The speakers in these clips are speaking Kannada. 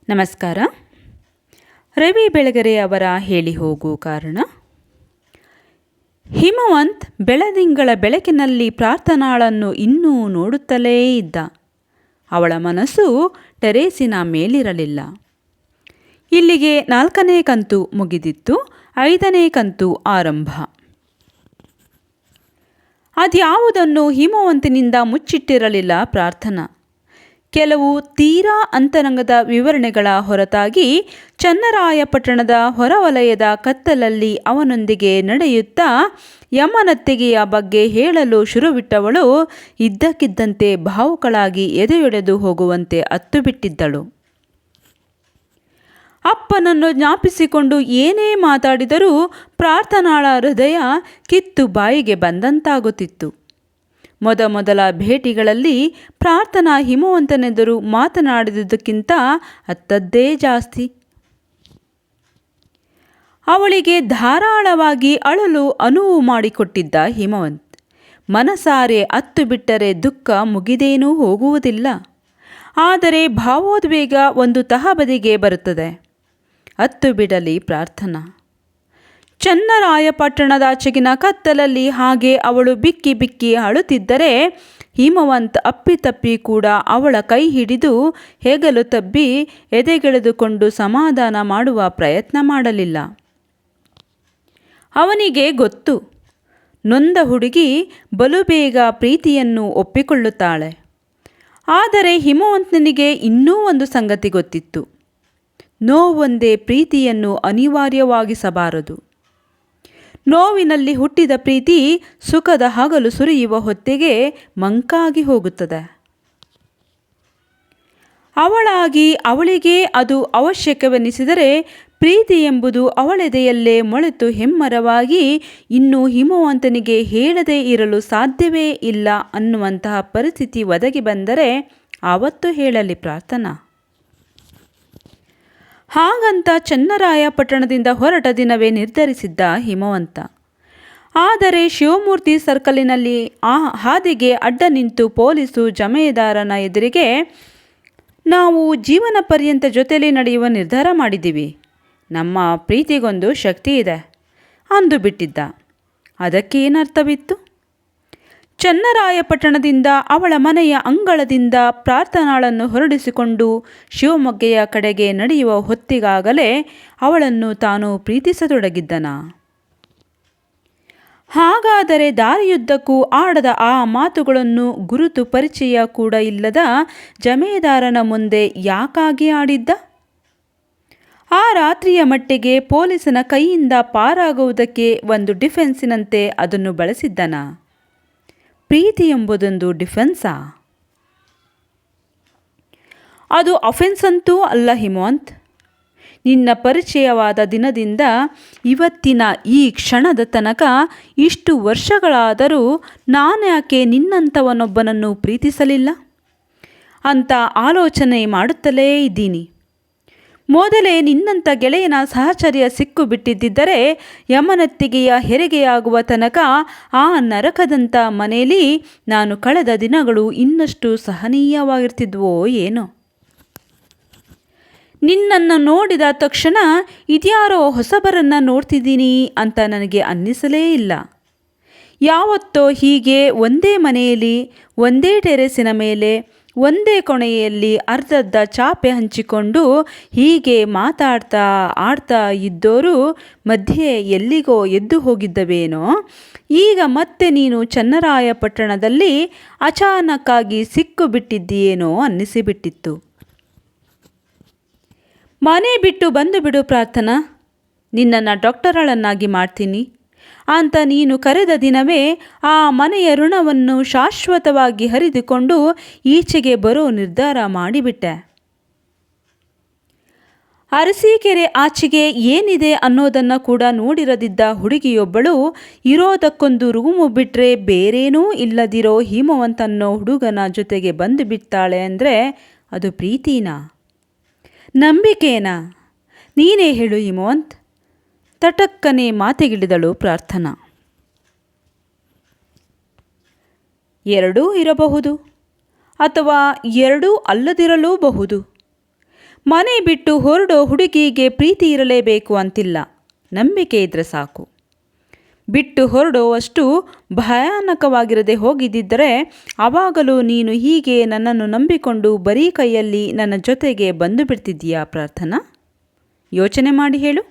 ನಮಸ್ಕಾರ. ರವಿ ಬೆಳಗೆರೆ ಅವರ ಹೇಳಿ ಹೋಗು ಕಾರಣ. ಹಿಮವಂತ್ ಬೆಳದಿಂಗಳ ಬೆಳಕಿನಲ್ಲಿ ಪ್ರಾರ್ಥನಾಳನ್ನು ಇನ್ನೂ ನೋಡುತ್ತಲೇ ಇದ್ದ. ಅವಳ ಮನಸ್ಸು ಟೆರೇಸಿನ ಮೇಲಿರಲಿಲ್ಲ. ಇಲ್ಲಿಗೆ 4ನೇ ಕಂತು ಮುಗಿದಿತ್ತು. 5ನೇ ಕಂತು ಆರಂಭ. ಅದ್ಯಾವುದನ್ನು ಹಿಮವಂತನಿಂದ ಮುಚ್ಚಿಟ್ಟಿರಲಿಲ್ಲ ಪ್ರಾರ್ಥನಾ. ಕೆಲವು ತೀರಾ ಅಂತರಂಗದ ವಿವರಣೆಗಳ ಹೊರತಾಗಿ ಚನ್ನರಾಯಪಟ್ಟಣದ ಹೊರವಲಯದ ಕತ್ತಲಲ್ಲಿ ಅವನೊಂದಿಗೆ ನಡೆಯುತ್ತಾ ಯಮನತ್ತಿಗೆಯ ಬಗ್ಗೆ ಹೇಳಲು ಶುರುವಿಟ್ಟವಳು ಇದ್ದಕ್ಕಿದ್ದಂತೆ ಭಾವುಕಳಾಗಿ ಎದೆಯೊಡೆದು ಹೋಗುವಂತೆ ಅತ್ತು ಬಿಟ್ಟಿದ್ದಳು. ಅಪ್ಪನನ್ನು ಜ್ಞಾಪಿಸಿಕೊಂಡು ಏನೇ ಮಾತಾಡಿದರೂ ಪ್ರಾರ್ಥನಾಳ ಹೃದಯ ಕಿತ್ತು ಬಾಯಿಗೆ ಬಂದಂತಾಗುತ್ತಿತ್ತು. ಮೊದಲ ಭೇಟಿಗಳಲ್ಲಿ ಪ್ರಾರ್ಥನಾ ಹಿಮವಂತನೆದುರು ಮಾತನಾಡಿದುದಕ್ಕಿಂತ ಅತ್ತದ್ದೇ ಜಾಸ್ತಿ. ಅವಳಿಗೆ ಧಾರಾಳವಾಗಿ ಅಳಲು ಅನುವು ಮಾಡಿಕೊಟ್ಟಿದ್ದ ಹಿಮವಂತ್. ಮನಸಾರೆ ಅತ್ತು ಬಿಟ್ಟರೆ ದುಃಖ ಮುಗಿದೇನೂ ಹೋಗುವುದಿಲ್ಲ. ಆದರೆ ಭಾವೋದ್ವೇಗ ಒಂದು ತಹಬದಿಗೆ ಬರುತ್ತದೆ. ಅತ್ತು ಬಿಡಲಿ ಪ್ರಾರ್ಥನಾ. ಚನ್ನರಾಯಪಟ್ಟಣದಾಚೆಗಿನ ಕತ್ತಲಲ್ಲಿ ಹಾಗೆ ಅವಳು ಬಿಕ್ಕಿ ಬಿಕ್ಕಿ ಅಳುತ್ತಿದ್ದರೆ ಹಿಮವಂತ್ ಅಪ್ಪಿತಪ್ಪಿ ಕೂಡ ಅವಳ ಕೈ ಹಿಡಿದು ಹೆಗಲು ತಬ್ಬಿ ಎದೆಗೆಳೆದುಕೊಂಡು ಸಮಾಧಾನ ಮಾಡುವ ಪ್ರಯತ್ನ ಮಾಡಲಿಲ್ಲ. ಅವನಿಗೆ ಗೊತ್ತು, ನೊಂದ ಹುಡುಗಿ ಬಲು ಬೇಗ ಪ್ರೀತಿಯನ್ನು ಒಪ್ಪಿಕೊಳ್ಳುತ್ತಾಳೆ. ಆದರೆ ಹಿಮವಂತನಿಗೆ ಇನ್ನೂ ಒಂದು ಸಂಗತಿ ಗೊತ್ತಿತ್ತು. ನೋವೊಂದೇ ಪ್ರೀತಿಯನ್ನು ಅನಿವಾರ್ಯವಾಗಿಸಬಾರದು. ನೋವಿನಲ್ಲಿ ಹುಟ್ಟಿದ ಪ್ರೀತಿ ಸುಖದ ಹಗಲು ಸುರಿಯುವ ಹೊತ್ತಿಗೆ ಮಂಕಾಗಿ ಹೋಗುತ್ತದೆ. ಅವಳಿಗೆ ಅದು ಅವಶ್ಯಕವೆನಿಸಿದರೆ ಪ್ರೀತಿ ಎಂಬುದು ಅವಳೆದೆಯಲ್ಲೇ ಮೊಳೆತು ಹೆಮ್ಮರವಾಗಿ ಇನ್ನೂ ಹಿಮವಂತನಿಗೆ ಹೇಳದೇ ಇರಲು ಸಾಧ್ಯವೇ ಇಲ್ಲ ಅನ್ನುವಂತಹ ಪರಿಸ್ಥಿತಿ ಒದಗಿ ಬಂದರೆ ಆವತ್ತು ಹೇಳಲಿ ಪ್ರಾರ್ಥನಾ. ಹಾಗಂತ ಚನ್ನರಾಯಪಟ್ಟಣದಿಂದ ಹೊರಟ ದಿನವೇ ನಿರ್ಧರಿಸಿದ್ದ ಹಿಮವಂತ. ಆದರೆ ಶಿವಮೂರ್ತಿ ಸರ್ಕಲಿನಲ್ಲಿ ಹಾದಿಗೆ ಅಡ್ಡ ನಿಂತು ಪೊಲೀಸು ಜಮೇದಾರನ ಎದುರಿಗೆ ನಾವು ಜೀವನ ಪರ್ಯಂತ ಜೊತೆಯಲ್ಲಿ ನಡೆಯುವ ನಿರ್ಧಾರ ಮಾಡಿದ್ದೀವಿ. ನಮ್ಮ ಪ್ರೀತಿಗೊಂದು ಶಕ್ತಿ ಇದೆ ಅಂದು ಬಿಟ್ಟಿದ್ದ. ಅದಕ್ಕೆ ಏನರ್ಥವಿತ್ತು? ಚನ್ನರಾಯಪಟ್ಟಣದಿಂದ ಅವಳ ಮನೆಯ ಅಂಗಳದಿಂದ ಪ್ರಾರ್ಥನಾಳನ್ನು ಹೊರಡಿಸಿಕೊಂಡು ಶಿವಮೊಗ್ಗೆಯ ಕಡೆಗೆ ನಡೆಯುವ ಹೊತ್ತಿಗಾಗಲೇ ಅವಳನ್ನು ತಾನು ಪ್ರೀತಿಸತೊಡಗಿದ್ದನ. ಹಾಗಾದರೆ ದಾರಿಯುದ್ದಕ್ಕೂ ಆಡದ ಆ ಮಾತುಗಳನ್ನು ಗುರುತು ಪರಿಚಯ ಕೂಡ ಇಲ್ಲದ ಜಮೇದಾರನ ಮುಂದೆ ಯಾಕಾಗಿ ಆಡಿದ್ದ? ಆ ರಾತ್ರಿಯ ಮಟ್ಟಿಗೆ ಪೊಲೀಸನ ಕೈಯಿಂದ ಪಾರಾಗುವುದಕ್ಕೆ ಒಂದು ಡಿಫೆನ್ಸಿನಂತೆ ಅದನ್ನು ಬಳಸಿದ್ದನ. ಪ್ರೀತಿ ಎಂಬುದೊಂದು ಡಿಫೆನ್ಸಾ? ಅದು ಅಫೆನ್ಸ್ ಅಂತೂ ಅಲ್ಲ ಹಿಮವಂತ್. ನಿನ್ನ ಪರಿಚಯವಾದ ದಿನದಿಂದ ಇವತ್ತಿನ ಈ ಕ್ಷಣದ ತನಕ ಇಷ್ಟು ವರ್ಷಗಳಾದರೂ ನಾನ್ಯಾಕೆ ನಿನ್ನಂಥವನೊಬ್ಬನನ್ನು ಪ್ರೀತಿಸಲಿಲ್ಲ ಅಂತ ಆಲೋಚನೆ ಮಾಡುತ್ತಲೇ ಇದ್ದೀನಿ. ಮೊದಲೇ ನಿನ್ನಂಥ ಗೆಳೆಯನ ಸಹಚರ್ಯ ಸಿಕ್ಕು ಬಿಟ್ಟಿದ್ದರೆ ಯಮನತ್ತಿಗೆಯ ಹೆರಿಗೆಯಾಗುವ ತನಕ ಆ ನರಕದಂಥ ಮನೆಯಲ್ಲಿ ನಾನು ಕಳೆದ ದಿನಗಳು ಇನ್ನಷ್ಟು ಸಹನೀಯವಾಗಿರ್ತಿದ್ವೋ ಏನೋ. ನಿನ್ನನ್ನು ನೋಡಿದ ತಕ್ಷಣ ಇದ್ಯಾರೋ ಹೊಸಬರನ್ನು ನೋಡ್ತಿದ್ದೀನಿ ಅಂತ ನನಗೆ ಅನ್ನಿಸಲೇ ಇಲ್ಲ. ಯಾವತ್ತೋ ಹೀಗೆ ಒಂದೇ ಮನೆಯಲ್ಲಿ ಒಂದೇ ಟೆರೆಸಿನ ಮೇಲೆ ಒಂದೇ ಕೊನೆಯಲ್ಲಿ ಅರ್ಧರ್ಧ ಚಾಪೆ ಹಂಚಿಕೊಂಡು ಹೀಗೆ ಮಾತಾಡ್ತಾ ಆಡ್ತಾ ಇದ್ದೋರು ಮಧ್ಯೆ ಎಲ್ಲಿಗೋ ಎದ್ದು ಹೋಗಿದ್ದವೇನೋ. ಈಗ ಮತ್ತೆ ನೀನು ಚನ್ನರಾಯಪಟ್ಟಣದಲ್ಲಿ ಅಚಾನಕ್ಕಾಗಿ ಸಿಕ್ಕು ಬಿಟ್ಟಿದ್ದೀಯೇನೋ ಅನ್ನಿಸಿಬಿಟ್ಟಿತ್ತು. ಮನೆ ಬಿಟ್ಟು ಬಂದು ಬಿಡು ಪ್ರಾರ್ಥನಾ, ನಿನ್ನನ್ನು ಡಾಕ್ಟರಳನ್ನಾಗಿ ಮಾಡ್ತೀನಿ ಅಂತ ನೀನು ಕರೆದ ದಿನವೇ ಆ ಮನೆಯ ಋಣವನ್ನು ಶಾಶ್ವತವಾಗಿ ಹರಿದುಕೊಂಡು ಈಚೆಗೆ ಬರೋ ನಿರ್ಧಾರ ಮಾಡಿಬಿಟ್ಟೆ. ಅರಸೀಕೆರೆ ಆಚೆಗೆ ಏನಿದೆ ಅನ್ನೋದನ್ನು ಕೂಡ ನೋಡಿರದಿದ್ದ ಹುಡುಗಿಯೊಬ್ಬಳು ಇರೋದಕ್ಕೊಂದು ರೂಮು ಬಿಟ್ಟರೆ ಬೇರೇನೂ ಇಲ್ಲದಿರೋ ಹಿಮವಂತನ್ನೋ ಹುಡುಗನ ಜೊತೆಗೆ ಬಂದು ಬಿಡ್ತಾಳೆ ಅಂದರೆ ಅದು ಪ್ರೀತಿನಾ, ನಂಬಿಕೆನಾ? ನೀನೇ ಹೇಳು ಹಿಮವಂತ್. ತಟಕ್ಕನೆ ಮಾತೆಗಿಳಿದಳು ಪ್ರಾರ್ಥನಾ. ಎರಡೂ ಇರಬಹುದು ಅಥವಾ ಎರಡೂ ಅಲ್ಲದಿರಲೂಬಹುದು. ಮನೆ ಬಿಟ್ಟು ಹೊರಡೋ ಹುಡುಗಿಗೆ ಪ್ರೀತಿ ಇರಲೇಬೇಕು ಅಂತಿಲ್ಲ, ನಂಬಿಕೆ ಇದ್ದರೆ ಸಾಕು. ಬಿಟ್ಟು ಹೊರಡುವಷ್ಟು ಭಯಾನಕವಾಗಿರದೆ ಹೋಗಿದ್ದಿದ್ದರೆ ಆವಾಗಲೂ ನೀನು ಹೀಗೆ ನನ್ನನ್ನು ನಂಬಿಕೊಂಡು ಬರೀ ಕೈಯಲ್ಲಿ ನನ್ನ ಜೊತೆಗೆ ಬಂದು ಬಿಡ್ತಿದ್ದೀಯಾ ಪ್ರಾರ್ಥನಾ? ಯೋಚನೆ ಮಾಡಿ ಹೇಳು.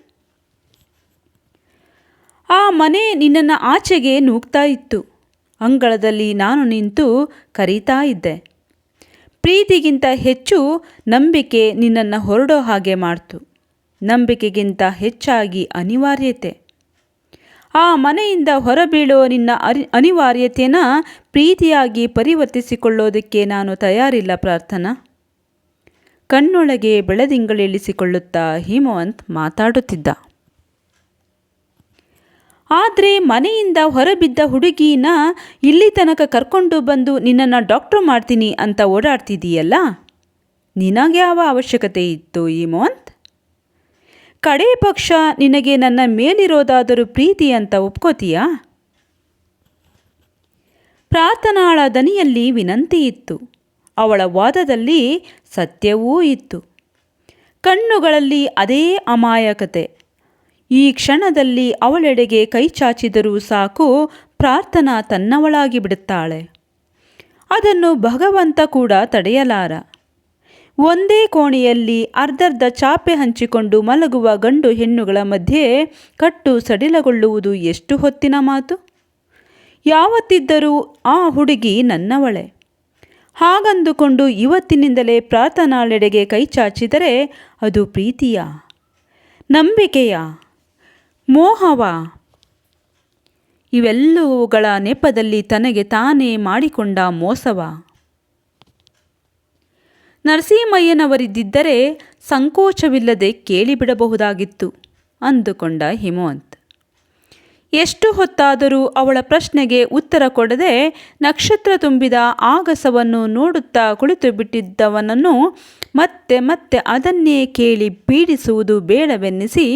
ಆ ಮನೆ ನಿನ್ನನ್ನು ಆಚೆಗೆ ನೂಗ್ತಾ ಇತ್ತು. ಅಂಗಳದಲ್ಲಿ ನಾನು ನಿಂತು ಕರೀತಾ ಇದ್ದೆ. ಪ್ರೀತಿಗಿಂತ ಹೆಚ್ಚು ನಂಬಿಕೆ ನಿನ್ನನ್ನು ಹೊರಡೋ ಹಾಗೆ ಮಾಡ್ತು. ನಂಬಿಕೆಗಿಂತ ಹೆಚ್ಚಾಗಿ ಅನಿವಾರ್ಯತೆ. ಆ ಮನೆಯಿಂದ ಹೊರಬೀಳೋ ನಿನ್ನ ಅನಿವಾರ್ಯತೆಯನ್ನು ಪ್ರೀತಿಯಾಗಿ ಪರಿವರ್ತಿಸಿಕೊಳ್ಳೋದಕ್ಕೆ ನಾನು ತಯಾರಿಲ್ಲ ಪ್ರಾರ್ಥನಾ. ಕಣ್ಣೊಳಗೆ ಬೆಳದಿಂಗಳಿಳಿಸಿಕೊಳ್ಳುತ್ತಾ ಹಿಮವಂತ್ ಮಾತಾಡುತ್ತಿದ್ದ. ಆದರೆ ಮನೆಯಿಂದ ಹೊರಬಿದ್ದ ಹುಡುಗಿನ ಇಲ್ಲಿ ತನಕ ಕರ್ಕೊಂಡು ಬಂದು ನಿನ್ನನ್ನು ಡಾಕ್ಟ್ರು ಮಾಡ್ತೀನಿ ಅಂತ ಓಡಾಡ್ತಿದ್ದೀಯಲ್ಲ, ನಿನಗೆ ಯಾವ ಅವಶ್ಯಕತೆ ಇತ್ತು ಹಿಮವಂತ್? ಕಡೇ ಪಕ್ಷ ನಿನಗೆ ನನ್ನ ಮೇಲಿರೋದಾದರೂ ಪ್ರೀತಿ ಅಂತ ಒಪ್ಕೋತೀಯಾ? ಪ್ರಾರ್ಥನಾಳ ದನಿಯಲ್ಲಿ ವಿನಂತಿ ಇತ್ತು. ಅವಳ ವಾದದಲ್ಲಿ ಸತ್ಯವೂ ಇತ್ತು. ಕಣ್ಣುಗಳಲ್ಲಿ ಅದೇ ಅಮಾಯಕತೆ. ಈ ಕ್ಷಣದಲ್ಲಿ ಅವಳೆಡೆಗೆ ಕೈ ಚಾಚಿದರೂ ಸಾಕು, ಪ್ರಾರ್ಥನಾ ತನ್ನವಳಾಗಿ ಬಿಡುತ್ತಾಳೆ. ಅದನ್ನು ಭಗವಂತ ಕೂಡ ತಡೆಯಲಾರ. ಒಂದೇ ಕೋಣೆಯಲ್ಲಿ ಅರ್ಧರ್ಧ ಚಾಪೆ ಹಂಚಿಕೊಂಡು ಮಲಗುವ ಗಂಡು ಹೆಣ್ಣುಗಳ ಮಧ್ಯೆ ಕಟ್ಟು ಸಡಿಲಗೊಳ್ಳುವುದು ಎಷ್ಟು ಹೊತ್ತಿನ ಮಾತು? ಯಾವತ್ತಿದ್ದರೂ ಆ ಹುಡುಗಿ ನನ್ನವಳೆ. ಹಾಗಂದುಕೊಂಡು ಇವತ್ತಿನಿಂದಲೇ ಪ್ರಾರ್ಥನಾಳೆಡೆಗೆ ಕೈ ಚಾಚಿದರೆ ಅದು ಪ್ರೀತಿಯ, ನಂಬಿಕೆಯ, ಮೋಹವ? ಇವೆಲ್ಲವುಗಳ ನೆಪದಲ್ಲಿ ತನಗೆ ತಾನೇ ಮಾಡಿಕೊಂಡ ಮೋಸವ? ನರಸಿಂಹಯ್ಯನವರಿದ್ದರೆ ಸಂಕೋಚವಿಲ್ಲದೆ ಕೇಳಿಬಿಡಬಹುದಾಗಿತ್ತು ಅಂದುಕೊಂಡ ಹಿಮವಂತ್. ಎಷ್ಟು ಹೊತ್ತಾದರೂ ಅವಳ ಪ್ರಶ್ನೆಗೆ ಉತ್ತರ ಕೊಡದೆ ನಕ್ಷತ್ರ ತುಂಬಿದ ಆಗಸವನ್ನು ನೋಡುತ್ತಾ ಕುಳಿತು ಬಿಟ್ಟಿದ್ದವನನ್ನು ಮತ್ತೆ ಮತ್ತೆ ಅದನ್ನೇ ಕೇಳಿ ಪೀಡಿಸುವುದು ಬೇಡವೆನ್ನಿಸಿ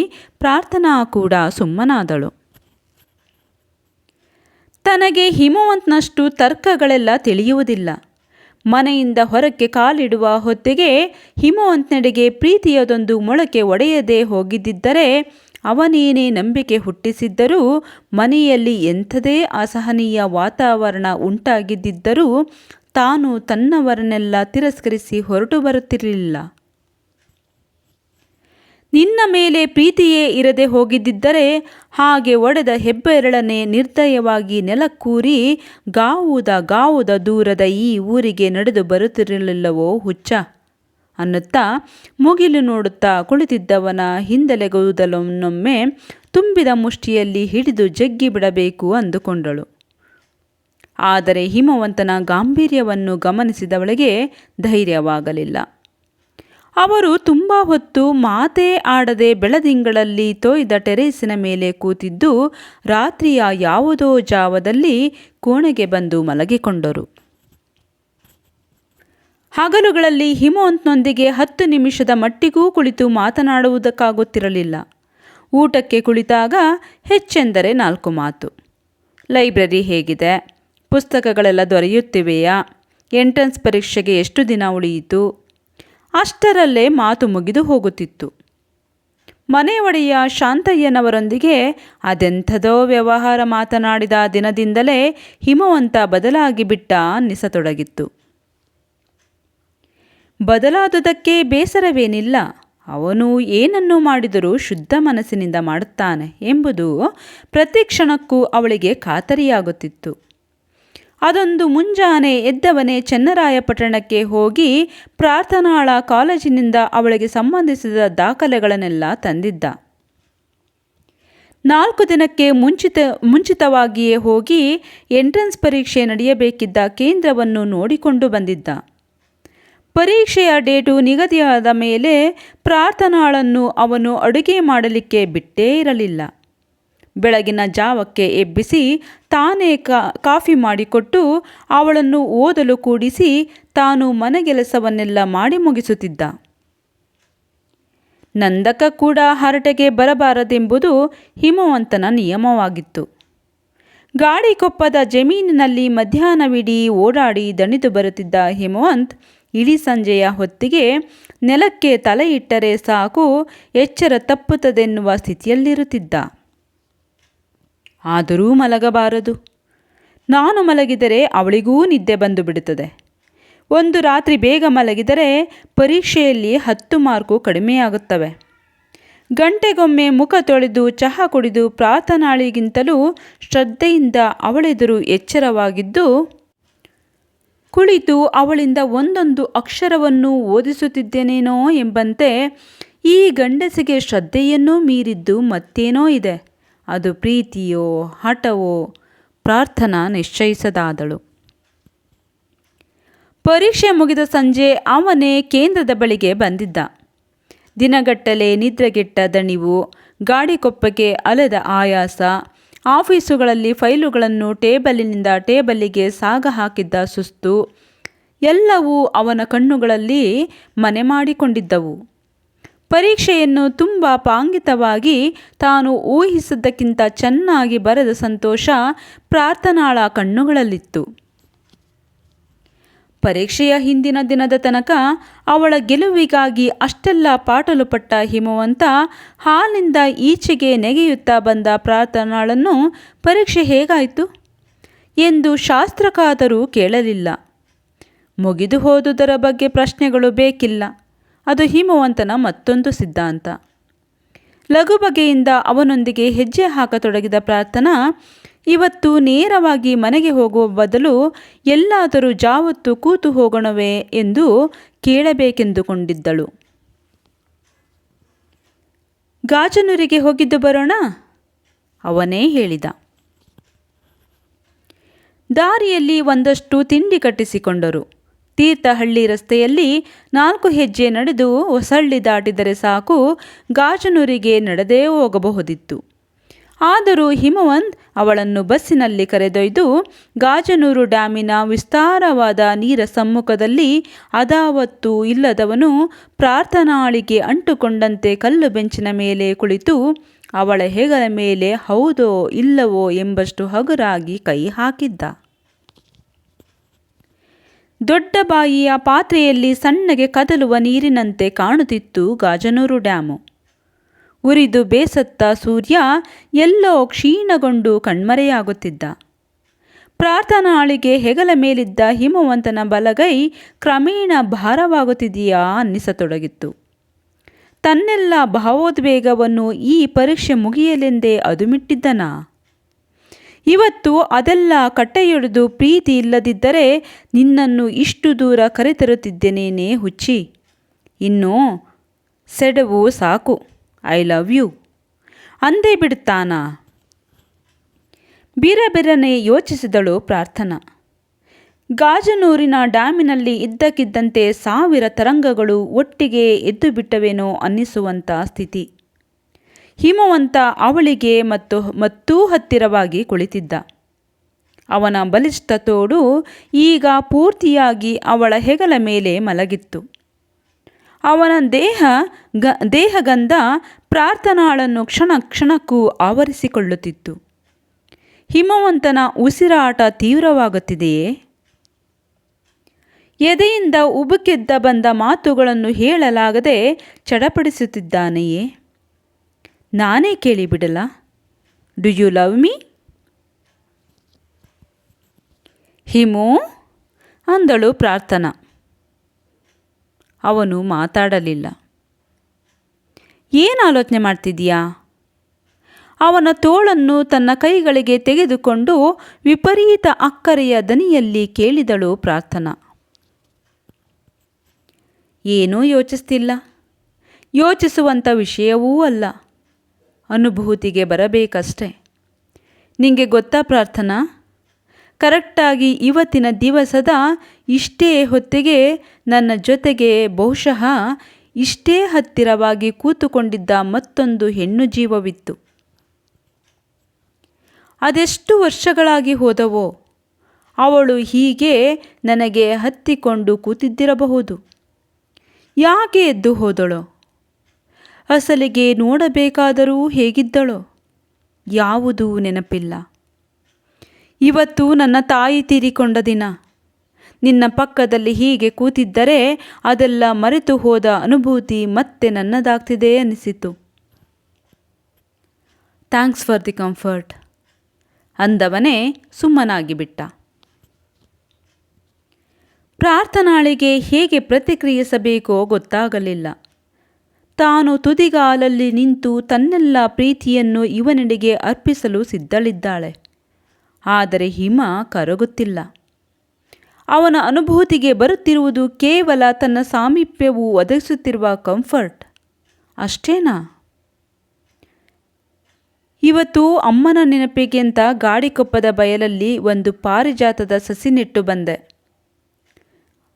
ಪ್ರಾರ್ಥನಾ ಕೂಡ ಸುಮ್ಮನಾದಳು. ತನಗೆ ಹಿಮವಂತನಷ್ಟು ತರ್ಕಗಳೆಲ್ಲ ತಿಳಿಯುವುದಿಲ್ಲ. ಮನೆಯಿಂದ ಹೊರಕ್ಕೆ ಕಾಲಿಡುವ ಹೊತ್ತಿಗೆ ಹಿಮವಂತನೆಡೆಗೆ ಪ್ರೀತಿಯದೊಂದು ಮೊಳಕೆ ಒಡೆಯದೇ ಹೋಗಿದ್ದರೆ, ಅವನೇನೇ ನಂಬಿಕೆ ಹುಟ್ಟಿಸಿದ್ದರೂ, ಮನೆಯಲ್ಲಿ ಎಂಥದೇ ಅಸಹನೀಯ ವಾತಾವರಣ ಉಂಟಾಗಿದ್ದರೂ ತಾನು ತನ್ನವರನ್ನೆಲ್ಲ ತಿರಸ್ಕರಿಸಿ ಹೊರಟು ಬರುತ್ತಿರಲಿಲ್ಲ. ನಿನ್ನ ಮೇಲೆ ಪ್ರೀತಿಯೇ ಇರದೆ ಹೋಗಿದ್ದರೆ ಹಾಗೆ ಒಡೆದ ಹೆಬ್ಬೆರಳನೆ ನಿರ್ದಯವಾಗಿ ನೆಲಕ್ಕೂರಿ ಗಾವುದ ದೂರದ ಈ ಊರಿಗೆ ನಡೆದು ಬರುತ್ತಿರಲಿಲ್ಲವೋ ಹುಚ್ಚ ಅನ್ನುತ್ತಾ ಮುಗಿಲು ನೋಡುತ್ತಾ ಕುಳಿತಿದ್ದವನ ಹಿಂದೆಲೆಗೂದಲನ್ನೊಮ್ಮೆ ತುಂಬಿದ ಮುಷ್ಟಿಯಲ್ಲಿ ಹಿಡಿದು ಜಗ್ಗಿ ಬಿಡಬೇಕು ಅಂದುಕೊಂಡಳು. ಆದರೆ ಹಿಮವಂತನ ಗಾಂಭೀರ್ಯವನ್ನು ಗಮನಿಸಿದವಳಿಗೆ ಧೈರ್ಯವಾಗಲಿಲ್ಲ. ಅವರು ತುಂಬ ಹೊತ್ತು ಮಾತೇ ಆಡದೆ ಬೆಳದಿಂಗಳಲ್ಲಿ ತೋಯ್ದ ಟೆರೇಸಿನ ಮೇಲೆ ಕೂತಿದ್ದು ರಾತ್ರಿಯ ಯಾವುದೋ ಜಾವದಲ್ಲಿ ಕೋಣೆಗೆ ಬಂದು ಮಲಗಿಕೊಂಡರು. ಹಗಲುಗಳಲ್ಲಿ ಹಿಮವಂತನೊಂದಿಗೆ 10 ನಿಮಿಷದ ಮಟ್ಟಿಗೂ ಕುಳಿತು ಮಾತನಾಡುವುದಕ್ಕಾಗುತ್ತಿರಲಿಲ್ಲ. ಊಟಕ್ಕೆ ಕುಳಿತಾಗ ಹೆಚ್ಚೆಂದರೆ 4 ಮಾತು. ಲೈಬ್ರರಿ ಹೇಗಿದೆ? ಪುಸ್ತಕಗಳೆಲ್ಲ ದೊರೆಯುತ್ತಿವೆಯಾ? ಎಂಟ್ರೆನ್ಸ್ ಪರೀಕ್ಷೆಗೆ ಎಷ್ಟು ದಿನ ಉಳಿಯಿತು? ಅಷ್ಟರಲ್ಲೇ ಮಾತು ಮುಗಿದು ಹೋಗುತ್ತಿತ್ತು. ಮನೆ ಒಡೆಯ ಶಾಂತಯ್ಯನವರೊಂದಿಗೆ ಅದೆಂಥದೋ ವ್ಯವಹಾರ ಮಾತನಾಡಿದ ದಿನದಿಂದಲೇ ಹಿಮವಂತ ಬದಲಾಗಿ ಬಿಟ್ಟ ಅನ್ನಿಸತೊಡಗಿತ್ತು. ಬದಲಾದುದಕ್ಕೆ ಬೇಸರವೇನಿಲ್ಲ. ಅವನು ಏನನ್ನು ಮಾಡಿದರೂ ಶುದ್ಧ ಮನಸ್ಸಿನಿಂದ ಮಾಡುತ್ತಾನೆ ಎಂಬುದು ಪ್ರತಿ ಕ್ಷಣಕ್ಕೂ ಅವಳಿಗೆ ಖಾತರಿಯಾಗುತ್ತಿತ್ತು. ಅದೊಂದು ಮುಂಜಾನೆ ಎದ್ದವನೇ ಚನ್ನರಾಯಪಟ್ಟಣಕ್ಕೆ ಹೋಗಿ ಪ್ರಾರ್ಥನಾಳ ಕಾಲೇಜಿನಿಂದ ಅವಳಿಗೆ ಸಂಬಂಧಿಸಿದ ದಾಖಲೆಗಳನ್ನೆಲ್ಲ ತಂದಿದ್ದ. 4 ದಿನಕ್ಕೆ ಮುಂಚಿತವಾಗಿಯೇ ಹೋಗಿ ಎಂಟ್ರೆನ್ಸ್ ಪರೀಕ್ಷೆ ನಡೆಯಬೇಕಿದ್ದ ಕೇಂದ್ರವನ್ನು ನೋಡಿಕೊಂಡು ಬಂದಿದ್ದ. ಪರೀಕ್ಷೆಯ ಡೇಟು ನಿಗದಿಯಾದ ಮೇಲೆ ಪ್ರಾರ್ಥನಾಳನ್ನು ಅವನು ಅಡುಗೆ ಮಾಡಲಿಕ್ಕೆ ಬಿಟ್ಟೇ ಇರಲಿಲ್ಲ. ಬೆಳಗಿನ ಜಾವಕ್ಕೆ ಎಬ್ಬಿಸಿ ತಾನೇ ಕಾಫಿ ಮಾಡಿಕೊಟ್ಟು ಅವಳನ್ನು ಓದಲು ಕೂಡಿಸಿ ತಾನು ಮನೆಗೆಲಸವನ್ನೆಲ್ಲ ಮಾಡಿ ಮುಗಿಸುತ್ತಿದ್ದ. ನಂದಕ ಕೂಡ ಹರಟೆಗೆ ಬರಬಾರದೆಂಬುದು ಹಿಮವಂತನ ನಿಯಮವಾಗಿತ್ತು. ಗಾಳಿಕೊಪ್ಪದ ಜಮೀನಿನಲ್ಲಿ ಮಧ್ಯಾಹ್ನವಿಡೀ ಓಡಾಡಿ ದಣಿದು ಬರುತ್ತಿದ್ದ ಹಿಮವಂತ್ ಇಡೀ ಸಂಜೆಯ ಹೊತ್ತಿಗೆ ನೆಲಕ್ಕೆ ತಲೆ ಇಟ್ಟರೆ ಸಾಕು ಎಚ್ಚರ ತಪ್ಪುತ್ತದೆನ್ನುವ ಸ್ಥಿತಿಯಲ್ಲಿರುತ್ತಿದ್ದ. ಆದರೂ ಮಲಗಬಾರದು. ನಾನು ಮಲಗಿದರೆ ಅವಳಿಗೂ ನಿದ್ದೆ ಬಂದು ಬಿಡುತ್ತದೆ. ಒಂದು ರಾತ್ರಿ ಬೇಗ ಮಲಗಿದರೆ ಪರೀಕ್ಷೆಯಲ್ಲಿ 10 ಮಾರ್ಕು ಕಡಿಮೆಯಾಗುತ್ತವೆ. ಗಂಟೆಗೊಮ್ಮೆ ಮುಖ ತೊಳೆದು ಚಹಾ ಕುಡಿದು ಪ್ರಾರ್ಥನಾಳಿಗಿಂತಲೂ ಶ್ರದ್ಧೆಯಿಂದ ಅವಳೆದುರು ಎಚ್ಚರವಾಗಿದ್ದು ಕುಳಿತು ಅವಳಿಂದ ಒಂದೊಂದು ಅಕ್ಷರವನ್ನು ಓದಿಸುತ್ತಿದ್ದೇನೇನೋ ಎಂಬಂತೆ ಈ ಗಂಡಸಿಗೆ ಶ್ರದ್ಧೆಯನ್ನೂ ಮೀರಿದ್ದು ಮತ್ತೇನೋ ಇದೆ. ಅದು ಪ್ರೀತಿಯೋ ಹಠವೋ ಪ್ರಾರ್ಥನಾ ನಿಶ್ಚಯಿಸದಾದಳು. ಪರೀಕ್ಷೆ ಮುಗಿದ ಸಂಜೆ ಅವನೇ ಕೇಂದ್ರದ ಬಳಿಗೆ ಬಂದಿದ್ದ. ದಿನಗಟ್ಟಲೆ ನಿದ್ರೆಗೆಟ್ಟ ದಣಿವು, ಗಾಡಿಕೊಪ್ಪಗೆ ಅಲೆದ ಆಯಾಸ, ಆಫೀಸುಗಳಲ್ಲಿ ಫೈಲುಗಳನ್ನು ಟೇಬಲಿನಿಂದ ಟೇಬಲಿಗೆ ಸಾಗ ಹಾಕಿದ್ದ ಸುಸ್ತು ಎಲ್ಲವೂ ಅವನ ಕಣ್ಣುಗಳಲ್ಲಿ ಮನೆ ಮಾಡಿಕೊಂಡಿದ್ದವು. ಪರೀಕ್ಷೆಯನ್ನು ತುಂಬ ಪಾಂಗಿತವಾಗಿ ತಾನು ಊಹಿಸಿದ್ದಕ್ಕಿಂತ ಚೆನ್ನಾಗಿ ಬರೆದ ಸಂತೋಷ ಪ್ರಾರ್ಥನಾಳ ಕಣ್ಣುಗಳಲ್ಲಿತ್ತು. ಪರೀಕ್ಷೆಯ ಹಿಂದಿನ ದಿನದ ತನಕ ಅವಳ ಗೆಲುವಿಗಾಗಿ ಅಷ್ಟೆಲ್ಲ ಪಾಟಲು ಪಟ್ಟ ಹಿಮವಂತ ಹಾಲಿಂದ ಈಚೆಗೆ ನೆಗೆಯುತ್ತಾ ಬಂದ ಪ್ರಾರ್ಥನಾಳನ್ನು ಪರೀಕ್ಷೆ ಹೇಗಾಯಿತು ಎಂದು ಶಾಸ್ತ್ರಕಾದರೂ ಕೇಳಲಿಲ್ಲ. ಮುಗಿದು ಹೋದುದರ ಬಗ್ಗೆ ಪ್ರಶ್ನೆಗಳು ಬೇಕಿಲ್ಲ. ಅದು ಹಿಮವಂತನ ಮತ್ತೊಂದು ಸಿದ್ಧಾಂತ. ಲಘು ಬಗೆಯಿಂದ ಅವನೊಂದಿಗೆ ಹೆಜ್ಜೆ ಹಾಕತೊಡಗಿದ ಪ್ರಾರ್ಥನಾ ಇವತ್ತು ನೇರವಾಗಿ ಮನೆಗೆ ಹೋಗುವ ಬದಲು ಎಲ್ಲಾದರೂ ಜಾವತ್ತು ಕೂತು ಹೋಗೋಣವೇ ಎಂದು ಕೇಳಬೇಕೆಂದುಕೊಂಡಿದ್ದಳು. ಗಾಜನೂರಿಗೆ ಹೋಗಿದ್ದು ಬರೋಣ, ಅವನೇ ಹೇಳಿದ. ದಾರಿಯಲ್ಲಿ ಒಂದಷ್ಟು ತಿಂಡಿ ಕಟ್ಟಿಸಿಕೊಂಡರು. ತೀರ್ಥಹಳ್ಳಿ ರಸ್ತೆಯಲ್ಲಿ 4 ಹೆಜ್ಜೆ ನಡೆದು ಹೊಸಳ್ಳಿ ದಾಟಿದರೆ ಸಾಕು ಗಾಜನೂರಿಗೆ ನಡೆದೇ ಹೋಗಬಹುದಿತ್ತು. ಆದರೂ ಹಿಮವಂತ್ ಅವಳನ್ನು ಬಸ್ಸಿನಲ್ಲಿ ಕರೆದೊಯ್ದು ಗಾಜನೂರು ಡ್ಯಾಮಿನ ವಿಸ್ತಾರವಾದ ನೀರ ಸಮ್ಮುಖದಲ್ಲಿ ಅದಾವತ್ತೂ ಇಲ್ಲದವನು ಪ್ರಾರ್ಥನಾಳಿಗೆ ಅಂಟುಕೊಂಡಂತೆ ಕಲ್ಲು ಬೆಂಚಿನ ಮೇಲೆ ಕುಳಿತು ಅವಳ ಹೆಗಲ ಮೇಲೆ ಹೌದೋ ಇಲ್ಲವೋ ಎಂಬಷ್ಟು ಹಗುರಾಗಿ ಕೈ ಹಾಕಿದ್ದ. ದೊಡ್ಡ ಬಾಯಿಯ ಪಾತ್ರೆಯಲ್ಲಿ ಸಣ್ಣಗೆ ಕದಲುವ ನೀರಿನಂತೆ ಕಾಣುತ್ತಿತ್ತು ಗಾಜನೂರು ಡ್ಯಾಮು. ಉರಿದು ಬೇಸತ್ತ ಸೂರ್ಯ ಎಲ್ಲೋ ಕ್ಷೀಣಗೊಂಡು ಕಣ್ಮರೆಯಾಗುತ್ತಿದ್ದ. ಪ್ರಾರ್ಥನಾಳಿಗೆ ಹೆಗಲ ಮೇಲಿದ್ದ ಹಿಮವಂತನ ಬಲಗೈ ಕ್ರಮೇಣ ಭಾರವಾಗುತ್ತಿದೆಯಾ ಅನ್ನಿಸತೊಡಗಿತ್ತು. ತನ್ನೆಲ್ಲ ಭಾವೋದ್ವೇಗವನ್ನು ಈ ಪರೀಕ್ಷೆ ಮುಗಿಯಲೆಂದೇ ಅದುಮಿಟ್ಟಿದ್ದನಾ? ಇವತ್ತು ಅದೆಲ್ಲ ಕಟ್ಟೆಯೊಡೆದು ಪ್ರೀತಿ ಇಲ್ಲದಿದ್ದರೆ ನಿನ್ನನ್ನು ಇಷ್ಟು ದೂರ ಕರೆತರುತ್ತಿದ್ದೇನೇನೆ ಹುಚ್ಚಿ. ಇನ್ನೂ ಸೆಡವು ಸಾಕು, ಐ ಲವ್ ಯು ಅಂದೇ ಬಿಡುತ್ತಾನಾ? ಬಿರಬಿರನೆ ಯೋಚಿಸಿದಳು ಪ್ರಾರ್ಥನಾ. ಗಾಜನೂರಿನ ಡ್ಯಾಮಿನಲ್ಲಿ ಇದ್ದಕ್ಕಿದ್ದಂತೆ 1000 ತರಂಗಗಳು ಒಟ್ಟಿಗೆ ಎದ್ದು ಬಿಟ್ಟವೇನೋ ಅನ್ನಿಸುವಂಥ ಸ್ಥಿತಿ. ಹಿಮವಂತ ಅವಳಿಗೆ ಮತ್ತೂ ಹತ್ತಿರವಾಗಿ ಕುಳಿತಿದ್ದ. ಅವನ ಬಲಿಷ್ಠ ತೋಡು ಈಗ ಪೂರ್ತಿಯಾಗಿ ಅವಳ ಹೆಗಲ ಮೇಲೆ ಮಲಗಿತ್ತು. ಅವನ ದೇಹಗಂಧ ಪ್ರಾರ್ಥನಾಳನ್ನು ಕ್ಷಣ ಕ್ಷಣಕ್ಕೂ ಆವರಿಸಿಕೊಳ್ಳುತ್ತಿತ್ತು. ಹಿಮವಂತನ ಉಸಿರಾಟ ತೀವ್ರವಾಗುತ್ತಿದೆಯೇ? ಎದೆಯಿಂದ ಉಬುಕೆದ್ದ ಬಂದ ಮಾತುಗಳನ್ನು ಹೇಳಲಾಗದೆ ಚಡಪಡಿಸುತ್ತಿದ್ದಾನೆಯೇ? ನಾನೇ ಕೇಳಿಬಿಡಲ, ಡು ಯು ಲವ್ ಮೀ? ಹಿಮು ಅಂದಳು ಪ್ರಾರ್ಥನಾ. ಅವನು ಮಾತಾಡಲಿಲ್ಲ. ಏನು ಆಲೋಚನೆ ಮಾಡ್ತಿದ್ದೀಯಾ? ಅವನ ತೋಳನ್ನು ತನ್ನ ಕೈಗಳಿಗೆ ತೆಗೆದುಕೊಂಡು ವಿಪರೀತ ಅಕ್ಕರೆಯ ದನಿಯಲ್ಲಿ ಕೇಳಿದಳು ಪ್ರಾರ್ಥನಾ. ಏನೂ ಯೋಚಿಸ್ತಿಲ್ಲ. ಯೋಚಿಸುವಂಥ ವಿಷಯವೂ ಅಲ್ಲ. ಅನುಭೂತಿಗೆ ಬರಬೇಕಷ್ಟೆ. ನಿಂಗೆ ಗೊತ್ತಾ ಪ್ರಾರ್ಥನಾ, ಕರೆಕ್ಟಾಗಿ ಇವತ್ತಿನ ದಿವಸದ ಇಷ್ಟೇ ಹೊತ್ತಿಗೆ ನನ್ನ ಜೊತೆಗೆ ಬಹುಶಃ ಇಷ್ಟೇ ಹತ್ತಿರವಾಗಿ ಕೂತುಕೊಂಡಿದ್ದ ಮತ್ತೊಂದು ಹೆಣ್ಣು ಜೀವವಿತ್ತು. ಅದೆಷ್ಟು ವರ್ಷಗಳಾಗಿ ಹೋದವೋ. ಅವಳು ಹೀಗೆ ನನಗೆ ಹತ್ತಿಕೊಂಡು ಕೂತಿದ್ದಿರಬಹುದು. ಯಾಕೆ ಎದ್ದು ಹೋದಳೋ? ಅಸಲಿಗೆ ನೋಡಬೇಕಾದರೂ ಹೇಗಿದ್ದಳೋ? ಯಾವುದೂ ನೆನಪಿಲ್ಲ. ಇವತ್ತು ನನ್ನ ತಾಯಿ ತೀರಿಕೊಂಡ ದಿನ. ನಿನ್ನ ಪಕ್ಕದಲ್ಲಿ ಹೀಗೆ ಕೂತಿದ್ದರೆ ಅದೆಲ್ಲ ಮರೆತು ಹೋದ ಅನುಭೂತಿ ಮತ್ತೆ ನನ್ನದಾಗ್ತಿದೆ ಅನಿಸಿತು. ಥ್ಯಾಂಕ್ಸ್ ಫಾರ್ ದಿ ಕಂಫರ್ಟ್ ಅಂದವನೇ ಸುಮ್ಮನಾಗಿಬಿಟ್ಟ. ಪ್ರಾರ್ಥನಾಳಿಗೆ ಹೇಗೆ ಪ್ರತಿಕ್ರಿಯಿಸಬೇಕೋ ಗೊತ್ತಾಗಲಿಲ್ಲ. ತಾನು ತುದಿಗಾಲಲ್ಲಿ ನಿಂತು ತನ್ನೆಲ್ಲ ಪ್ರೀತಿಯನ್ನು ಇವನೆಡೆಗೆ ಅರ್ಪಿಸಲು ಸಿದ್ಧಳಿದ್ದಾಳೆ. ಆದರೆ ಹಿಮ ಕರಗುತ್ತಿಲ್ಲ. ಅವನ ಅನುಭೂತಿಗೆ ಬರುತ್ತಿರುವುದು ಕೇವಲ ತನ್ನ ಸಾಮೀಪ್ಯವು ಒದಗಿಸುತ್ತಿರುವ ಕಂಫರ್ಟ್ ಅಷ್ಟೇನಾ? ಇವತ್ತು ಅಮ್ಮನ ನೆನಪಿಗೆಂತ ಗಾಡಿಕೊಪ್ಪದ ಬಯಲಲ್ಲಿ ಒಂದು ಪಾರಿಜಾತದ ಸಸಿ ನೆಟ್ಟು ಬಂದೆ,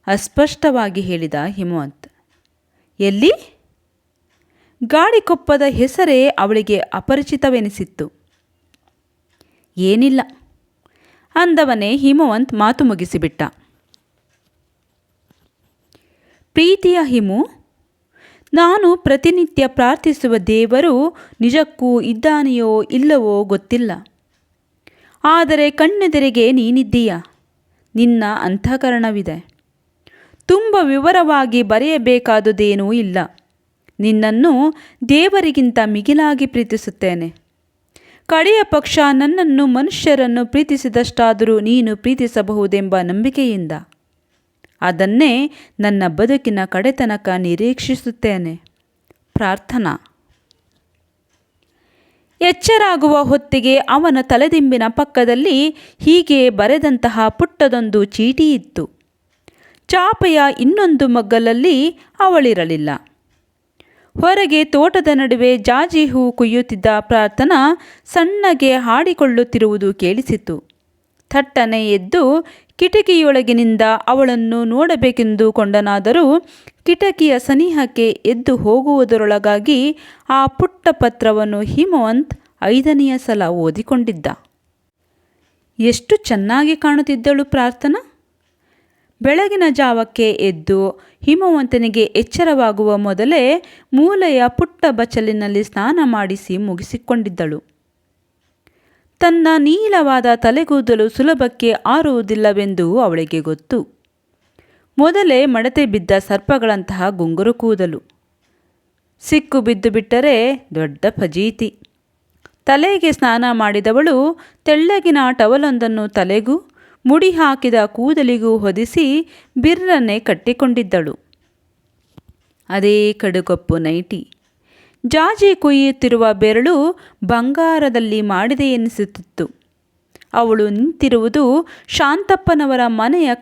ಅಸ್ಪಷ್ಟವಾಗಿ ಹೇಳಿದ ಹಿಮವಂತ್. ಎಲ್ಲಿ? ಗಾಡಿಕೊಪ್ಪದ ಹೆಸರೇ ಅವಳಿಗೆ ಅಪರಿಚಿತವೆನಿಸಿತ್ತು. ಏನಿಲ್ಲ ಅಂದವನೇ ಹಿಮವಂತ್ ಮಾತು ಮುಗಿಸಿಬಿಟ್ಟ. ಪ್ರೀತಿಯ ಹಿಮು, ನಾನು ಪ್ರತಿನಿತ್ಯ ಪ್ರಾರ್ಥಿಸುವ ದೇವರು ನಿಜಕ್ಕೂ ಇದ್ದಾನೆಯೋ ಇಲ್ಲವೋ ಗೊತ್ತಿಲ್ಲ. ಆದರೆ ಕಣ್ಣೆದುರಿಗೆ ನೀನಿದ್ದೀಯ. ನಿನ್ನ ಅಂತಃಕರಣವಿದೆ. ತುಂಬ ವಿವರವಾಗಿ ಬರೆಯಬೇಕಾದುದೇನೂ ಇಲ್ಲ. ನಿನ್ನನ್ನು ದೇವರಿಗಿಂತ ಮಿಗಿಲಾಗಿ ಪ್ರೀತಿಸುತ್ತೇನೆ. ಕಡೆಯ ಪಕ್ಷ ನನ್ನನ್ನು ಮನುಷ್ಯರನ್ನು ಪ್ರೀತಿಸಿದಷ್ಟಾದರೂ ನೀನು ಪ್ರೀತಿಸಬಹುದೆಂಬ ನಂಬಿಕೆಯಿಂದ. ಅದನ್ನೇ ನನ್ನ ಬದುಕಿನ ಕಡೆತನಕ ನಿರೀಕ್ಷಿಸುತ್ತೇನೆ. ಪ್ರಾರ್ಥನಾ. ಎಚ್ಚರಾಗುವ ಹೊತ್ತಿಗೆ ಅವನ ತಲೆದಿಂಬಿನ ಪಕ್ಕದಲ್ಲಿ ಹೀಗೆ ಬರೆದಂತಹ ಪುಟ್ಟದೊಂದು ಚೀಟಿ ಇತ್ತು. ಚಾಪೆಯ ಇನ್ನೊಂದು ಮಗ್ಗಲಲ್ಲಿ ಅವಳಿರಲಿಲ್ಲ. ಹೊರಗೆ ತೋಟದ ನಡುವೆ ಜಾಜಿ ಹೂ ಕುಯ್ಯುತ್ತಿದ್ದ ಪ್ರಾರ್ಥನಾ ಸಣ್ಣಗೆ ಹಾಡಿಕೊಳ್ಳುತ್ತಿರುವುದು ಕೇಳಿಸಿತು. ಥಟ್ಟನೆ ಎದ್ದು ಕಿಟಕಿಯೊಳಗಿನಿಂದ ಅವಳನ್ನು ನೋಡಬೇಕೆಂದುಕೊಂಡನಾದರೂ ಕಿಟಕಿಯ ಸನಿಹಕ್ಕೆ ಎದ್ದು ಹೋಗುವುದರೊಳಗಾಗಿ ಆ ಪುಟ್ಟ ಪತ್ರವನ್ನು ಹಿಮವಂತ್ 5ನೆಯ ಸಲ ಓದಿಕೊಂಡಿದ್ದ. ಎಷ್ಟು ಚೆನ್ನಾಗಿ ಕಾಣುತ್ತಿದ್ದಳು ಪ್ರಾರ್ಥನಾ. ಬೆಳಗಿನ ಜಾವಕ್ಕೆ ಎದ್ದು ಹಿಮವಂತನಿಗೆ ಎಚ್ಚರವಾಗುವ ಮೊದಲೇ ಮೂಲೆಯ ಪುಟ್ಟ ಬಚ್ಚಲಿನಲ್ಲಿ ಸ್ನಾನ ಮಾಡಿಸಿ ಮುಗಿಸಿಕೊಂಡಿದ್ದಳು. ತನ್ನ ನೀಳವಾದ ತಲೆಗೂದಲು ಸುಲಭಕ್ಕೆ ಆರುವುದಿಲ್ಲವೆಂದು ಅವಳಿಗೆ ಗೊತ್ತು. ಮೊದಲೇ ಮಡತೆ ಬಿದ್ದ ಸರ್ಪಗಳಂತಹ ಗುಂಗುರು ಕೂದಲು. ಸಿಕ್ಕು ಬಿದ್ದು ಬಿಟ್ಟರೆ ದೊಡ್ಡ ಫಜೀತಿ. ತಲೆಗೆ ಸ್ನಾನ ಮಾಡಿದವಳು ತೆಳ್ಳಗಿನ ಟವಲೊಂದನ್ನು ತಲೆಗೂ ಮುಡಿ ಹಾಕಿದ ಕೂದಲಿಗೂ ಹೊದಿಸಿ ಬಿರ್ರನ್ನೇ ಕಟ್ಟಿಕೊಂಡಿದ್ದಳು. ಅದೇ ಕಡುಗೊಪ್ಪು ನೈಟಿ. ಜಾಜಿ ಕೊಯ್ಯುತ್ತಿರುವ ಬೆರಳು ಬಂಗಾರದಲ್ಲಿ ಮಾಡಿದೆ ಎನಿಸುತ್ತಿತ್ತು. ಅವಳು ನಿಂತಿರುವುದು ಶಾಂತಪ್ಪನವರ ಮನೆಯ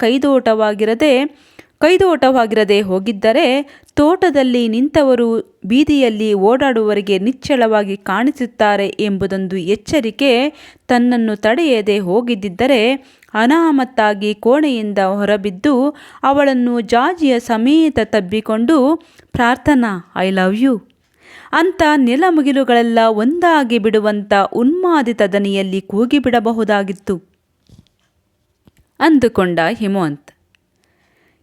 ಕೈದೋಟವಾಗಿರದೆ ಹೋಗಿದ್ದರೆ ತೋಟದಲ್ಲಿ ನಿಂತವರು ಬೀದಿಯಲ್ಲಿ ಓಡಾಡುವವರಿಗೆ ನಿಚ್ಚಳವಾಗಿ ಕಾಣಿಸುತ್ತಾರೆ ಎಂಬುದೊಂದು ಎಚ್ಚರಿಕೆ ತನ್ನನ್ನು ತಡೆಯದೆ ಹೋಗಿದ್ದರೆ ಅನಾಮತ್ತಾಗಿ ಕೋಣೆಯಿಂದ ಹೊರಬಿದ್ದು ಅವಳನ್ನು ಜಾಜಿಯ ಸಮೇತ ತಬ್ಬಿಕೊಂಡು ಪ್ರಾರ್ಥನಾ ಐ ಲವ್ ಯು ಅಂತ ನೆಲಮುಗಿಲುಗಳೆಲ್ಲ ಒಂದಾಗಿ ಬಿಡುವಂಥ ಉನ್ಮಾದಿತ ದನಿಯಲ್ಲಿ ಕೂಗಿಬಿಡಬಹುದಾಗಿತ್ತು ಅಂದುಕೊಂಡ ಹಿಮವಂತ್.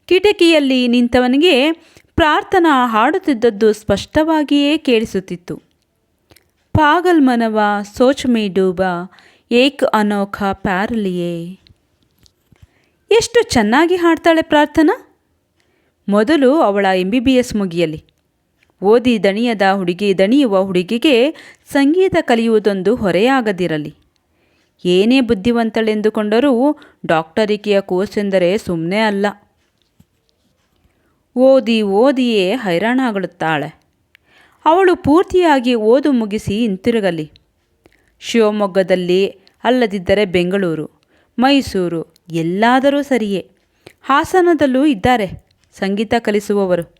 ಕಿಟಕಿಯಲ್ಲಿ ನಿಂತವನಿಗೆ ಪ್ರಾರ್ಥನಾ ಹಾಡುತ್ತಿದ್ದದ್ದು ಸ್ಪಷ್ಟವಾಗಿಯೇ ಕೇಳಿಸುತ್ತಿತ್ತು. ಪಾಗಲ್ ಮನವ ಸೋಚ್ ಮೇ ಡೂಬಾ ಏಕ್ ಅನೋಖಾ ಪ್ಯಾರಲಿಯೇ. ಎಷ್ಟು ಚೆನ್ನಾಗಿ ಹಾಡ್ತಾಳೆ ಪ್ರಾರ್ಥನಾ. ಮೊದಲು ಅವಳ MBBS ಮುಗಿಯಲಿ. ಓದಿ ದಣಿಯುವ ಹುಡುಗಿಗೆ ಸಂಗೀತ ಕಲಿಯುವುದೊಂದು ಹೊರೆಯಾಗದಿರಲಿ. ಏನೇ ಬುದ್ಧಿವಂತಳೆಂದುಕೊಂಡರೂ ಡಾಕ್ಟರಿಕೆಯ ಕೋರ್ಸ್ ಎಂದರೆ ಸುಮ್ಮನೆ ಅಲ್ಲ. ಓದಿಯೇ ಹೈರಾಣಾಗುತ್ತಾಳೆ. ಅವಳು ಪೂರ್ತಿಯಾಗಿ ಓದು ಮುಗಿಸಿ ಹಿಂತಿರುಗಲಿ. ಶಿವಮೊಗ್ಗದಲ್ಲಿ, ಅಲ್ಲದಿದ್ದರೆ ಬೆಂಗಳೂರು, ಮೈಸೂರು, ಎಲ್ಲಾದರೂ ಸರಿಯೇ. ಹಾಸನದಲ್ಲೂ ಇದ್ದಾರೆ ಸಂಗೀತ ಕಲಿಸುವವರು.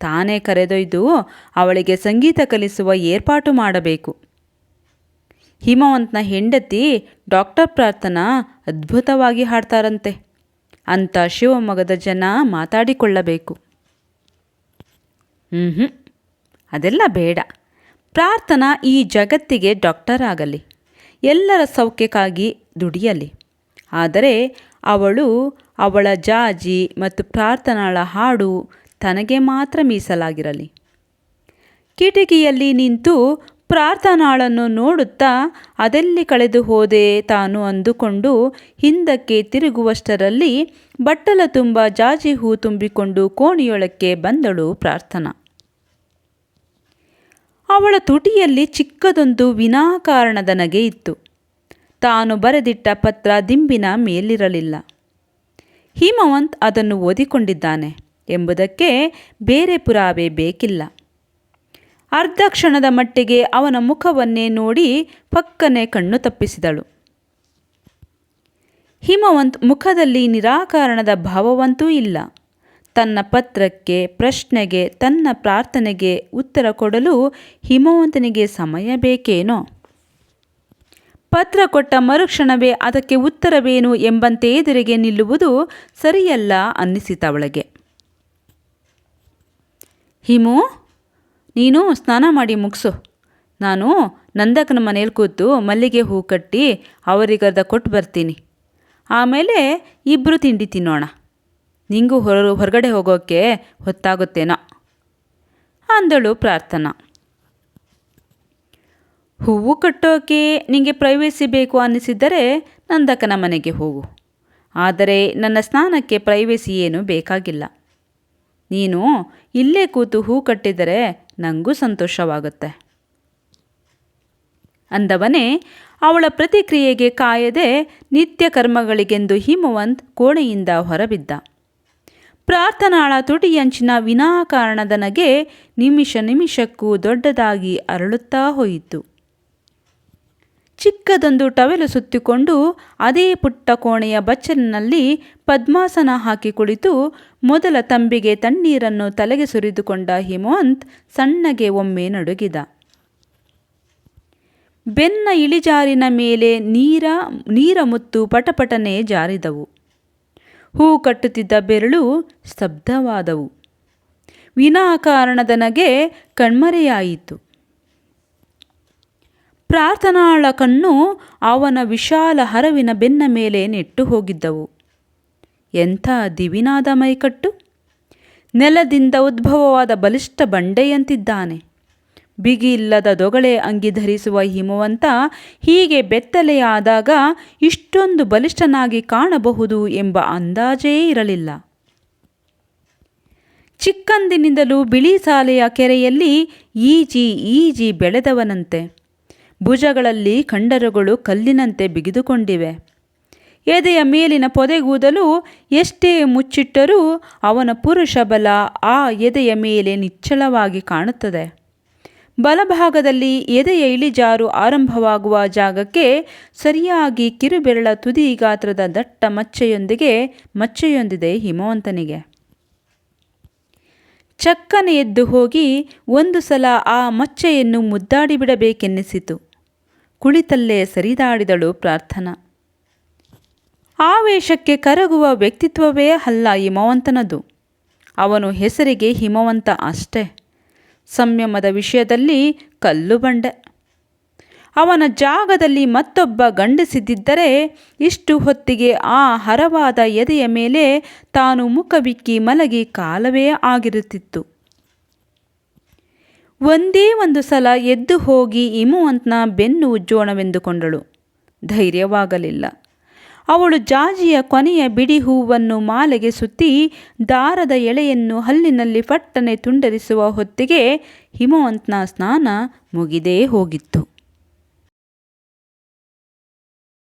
ತಾನೇ ಕರೆದೊಯ್ದು ಅವಳಿಗೆ ಸಂಗೀತ ಕಲಿಸುವ ಏರ್ಪಾಟು ಮಾಡಬೇಕು. ಹಿಮವಂತನ ಹೆಂಡತಿ ಡಾಕ್ಟರ್ ಪ್ರಾರ್ಥನಾ ಅದ್ಭುತವಾಗಿ ಹಾಡ್ತಾರಂತೆ ಅಂತ ಶಿವಮೊಗ್ಗದ ಜನ ಮಾತಾಡಿಕೊಳ್ಳಬೇಕು. ಅದೆಲ್ಲ ಬೇಡ. ಪ್ರಾರ್ಥನಾ ಈ ಜಗತ್ತಿಗೆ ಡಾಕ್ಟರ್ ಆಗಲಿ, ಎಲ್ಲರ ಸೌಖ್ಯಕ್ಕಾಗಿ ದುಡಿಯಲಿ. ಆದರೆ ಅವಳ ಜಾಜಿ ಮತ್ತು ಪ್ರಾರ್ಥನಾಳ ಹಾಡು ತನಗೆ ಮಾತ್ರ ಮೀಸಲಾಗಿರಲಿ. ಕಿಟಕಿಯಲ್ಲಿ ನಿಂತು ಪ್ರಾರ್ಥನಾಳನ್ನು ನೋಡುತ್ತಾ ಅದೆಲ್ಲಿ ಕಳೆದು ಹೋದೆ ತಾನು ಅಂದುಕೊಂಡು ಹಿಂದಕ್ಕೆ ತಿರುಗುವಷ್ಟರಲ್ಲಿ ಬಟ್ಟಲ ತುಂಬ ಜಾಜಿ ಹೂ ತುಂಬಿಕೊಂಡು ಕೋಣೆಯೊಳಕ್ಕೆ ಬಂದಳು ಪ್ರಾರ್ಥನಾ. ಅವಳ ತುಟಿಯಲ್ಲಿ ಚಿಕ್ಕದೊಂದು ವಿನಾಕಾರಣದ ನಗೆ ಇತ್ತು. ತಾನು ಬರೆದಿಟ್ಟ ಪತ್ರ ದಿಂಬಿನ ಮೇಲಿರಲಿಲ್ಲ. ಹಿಮವಂತ್ ಅದನ್ನು ಓದಿಕೊಂಡಿದ್ದಾನೆ ಎಂಬುದಕ್ಕೆ ಬೇರೆ ಪುರಾವೆ ಬೇಕಿಲ್ಲ. ಅರ್ಧ ಕ್ಷಣದ ಮಟ್ಟಿಗೆ ಅವನ ಮುಖವನ್ನೇ ನೋಡಿ ಪಕ್ಕನೆ ಕಣ್ಣು ತಪ್ಪಿಸಿದಳು. ಹಿಮವಂತ್ ಮುಖದಲ್ಲಿ ನಿರಾಕರಣದ ಭಾವವಂತೂ ಇಲ್ಲ. ತನ್ನ ಪತ್ರಕ್ಕೆ, ಪ್ರಶ್ನೆಗೆ, ತನ್ನ ಪ್ರಾರ್ಥನೆಗೆ ಉತ್ತರ ಕೊಡಲು ಹಿಮವಂತನಿಗೆ ಸಮಯ ಬೇಕೇನೋ? ಪತ್ರ ಕೊಟ್ಟ ಮರುಕ್ಷಣವೇ ಅದಕ್ಕೆ ಉತ್ತರವೇನು ಎಂಬಂತೆ ಎದುರಿಗೆ ನಿಲ್ಲುವುದು ಸರಿಯಲ್ಲ ಅನ್ನಿಸಿತವಳಿಗೆ. ಹಿಮು, ನೀನು ಸ್ನಾನ ಮಾಡಿ ಮುಗಿಸು. ನಾನು ನಂದಕನ ಮನೇಲಿ ಕೂತು ಮಲ್ಲಿಗೆ ಹೂ ಕಟ್ಟಿ ಅವರಿಗರ್ಧ ಕೊಟ್ಟು ಬರ್ತೀನಿ. ಆಮೇಲೆ ಇಬ್ಬರು ತಿಂಡಿ ತಿನ್ನೋಣ. ನಿಂಗೂ ಹೊರಗಡೆ ಹೋಗೋಕ್ಕೆ ಹೊತ್ತಾಗುತ್ತೇನೋ ಅಂದಳು ಪ್ರಾರ್ಥನಾ. ಹೂವು ಕಟ್ಟೋಕೆ ನಿಮಗೆ ಪ್ರೈವೇಸಿ ಬೇಕು ಅನ್ನಿಸಿದ್ದರೆ ನಂದಕನ ಮನೆಗೆ ಹೋಗು. ಆದರೆ ನನ್ನ ಸ್ನಾನಕ್ಕೆ ಪ್ರೈವೇಸಿ ಏನೂ ಬೇಕಾಗಿಲ್ಲ. ನೀನು ಇಲ್ಲೇ ಕೂತು ಹೂ ಕಟ್ಟಿದರೆ ನನಗೂ ಸಂತೋಷವಾಗುತ್ತೆ ಅಂದವನೇ ಅವಳ ಪ್ರತಿಕ್ರಿಯೆಗೆ ಕಾಯದೆ ನಿತ್ಯ ಕರ್ಮಗಳಿಗೆಂದು ಹಿಮವಂತ್ ಕೋಣೆಯಿಂದ ಹೊರಬಿದ್ದ. ಪ್ರಾರ್ಥನಾಳ ತುಟಿಯಂಚಿನ ವಿನಾಕಾರಣದ ನಗೆ ನಿಮಿಷ ನಿಮಿಷಕ್ಕೂ ದೊಡ್ಡದಾಗಿ ಅರಳುತ್ತಾ ಹೋಯಿತು. ಚಿಕ್ಕದೊಂದು ಟವೆಲು ಸುತ್ತಿಕೊಂಡು ಅದೇ ಪುಟ್ಟ ಕೋಣೆಯ ಬಚ್ಚಲಿನಲ್ಲಿ ಪದ್ಮಾಸನ ಹಾಕಿ ಕುಳಿತು ಮೊದಲ ತಂಬಿಗೆ ತಣ್ಣೀರನ್ನು ತಲೆಗೆ ಸುರಿದುಕೊಂಡ ಹಿಮವಂತ್ ಸಣ್ಣಗೆ ಒಮ್ಮೆ ನಡುಗಿದ. ಬೆನ್ನ ಇಳಿಜಾರಿನ ಮೇಲೆ ನೀರ ಮುತ್ತು ಪಟಪಟನೆ ಜಾರಿದವು. ಹೂ ಕಟ್ಟುತ್ತಿದ್ದ ಬೆರಳು ಸ್ತಬ್ಧವಾದವು. ವಿನಾಕಾರಣದ ನಗೆ ಕಣ್ಮರೆಯಾಯಿತು. ಪ್ರಾರ್ಥನಾಳ ಕಣ್ಣು ಅವನ ವಿಶಾಲ ಹರವಿನ ಬೆನ್ನ ಮೇಲೆ ನೆಟ್ಟು ಹೋಗಿದ್ದವು. ಎಂಥ ದಿವಿನಾದ ಮೈಕಟ್ಟು! ನೆಲದಿಂದ ಉದ್ಭವವಾದ ಬಲಿಷ್ಠ ಬಂಡೆಯಂತಿದ್ದಾನೆ. ಬಿಗಿ ಇಲ್ಲದ ದೊಗಳೆ ಅಂಗಿ ಧರಿಸುವ ಹಿಮವಂತ ಹೀಗೆ ಬೆತ್ತಲೆಯಾದಾಗ ಇಷ್ಟೊಂದು ಬಲಿಷ್ಠನಾಗಿ ಕಾಣಬಹುದು ಎಂಬ ಅಂದಾಜೇ ಇರಲಿಲ್ಲ. ಚಿಕ್ಕಂದಿನಿಂದಲೂ ಬಿಳಿ ಸಾಲೆಯ ಕೆರೆಯಲ್ಲಿ ಈಜಿ ಬೆಳೆದವನಂತೆ. ಭುಜಗಳಲ್ಲಿ ಕಂಡರಗಳು ಕಲ್ಲಿನಂತೆ ಬಿಗಿದುಕೊಂಡಿವೆ. ಎದೆಯ ಮೇಲಿನ ಪೊದೆಗೂದಲು ಎಷ್ಟೇ ಮುಚ್ಚಿಟ್ಟರೂ ಅವನ ಪುರುಷ ಬಲ ಆ ಎದೆಯ ಮೇಲೆ ನಿಚ್ಚಳವಾಗಿ ಕಾಣುತ್ತದೆ. ಬಲಭಾಗದಲ್ಲಿ ಎದೆಯ ಇಳಿಜಾರು ಆರಂಭವಾಗುವ ಜಾಗಕ್ಕೆ ಸರಿಯಾಗಿ ಕಿರುಬೆರಳ ತುದಿ ಗಾತ್ರದ ದಟ್ಟ ಮಚ್ಚೆಯೊಂದಿದೆ ಹಿಮವಂತನಿಗೆ. ಚಕ್ಕನೆ ಎದ್ದು ಹೋಗಿ ಒಂದು ಸಲ ಆ ಮಚ್ಚೆಯನ್ನು ಮುದ್ದಾಡಿಬಿಡಬೇಕೆನ್ನಿಸಿತು. ಕುಳಿತಲ್ಲೇ ಸರಿದಾಡಿದಳು ಪ್ರಾರ್ಥನಾ. ಆವೇಶಕ್ಕೆ ಕರಗುವ ವ್ಯಕ್ತಿತ್ವವೇ ಅಲ್ಲ ಹಿಮವಂತನದು. ಅವನು ಹೆಸರಿಗೆ ಹಿಮವಂತ ಅಷ್ಟೇ. ಸಂಯಮದ ವಿಷಯದಲ್ಲಿ ಕಲ್ಲು ಬಂಡೆ. ಅವನ ಜಾಗದಲ್ಲಿ ಮತ್ತೊಬ್ಬ ಗಂಡಸಿದ್ದಿದ್ದರೆ ಇಷ್ಟು ಹೊತ್ತಿಗೆ ಆ ಹರವಾದ ಎದೆಯ ಮೇಲೆ ತಾನು ಮುಖಬಿಕ್ಕಿ ಮಲಗಿ ಕಾಲವೇ ಆಗಿರುತ್ತಿತ್ತು. ಒಂದೇ ಒಂದು ಸಲ ಎದ್ದು ಹೋಗಿ ಹಿಮವಂತನ ಬೆನ್ನು ಉಜ್ಜೋಣವೆಂದುಕೊಂಡಳು. ಧೈರ್ಯವಾಗಲಿಲ್ಲ. ಅವಳು ಜಾಜಿಯ ಕೊನೆಯ ಬಿಡಿ ಹೂವನ್ನು ಮಾಲೆಗೆ ಸುತ್ತಿ ದಾರದ ಎಳೆಯನ್ನು ಹಲ್ಲಿನಲ್ಲಿ ಫಟ್ಟನೆ ತುಂಡರಿಸುವ ಹೊತ್ತಿಗೆ ಹಿಮವಂತನ ಸ್ನಾನ ಮುಗಿದೇ ಹೋಗಿತ್ತು.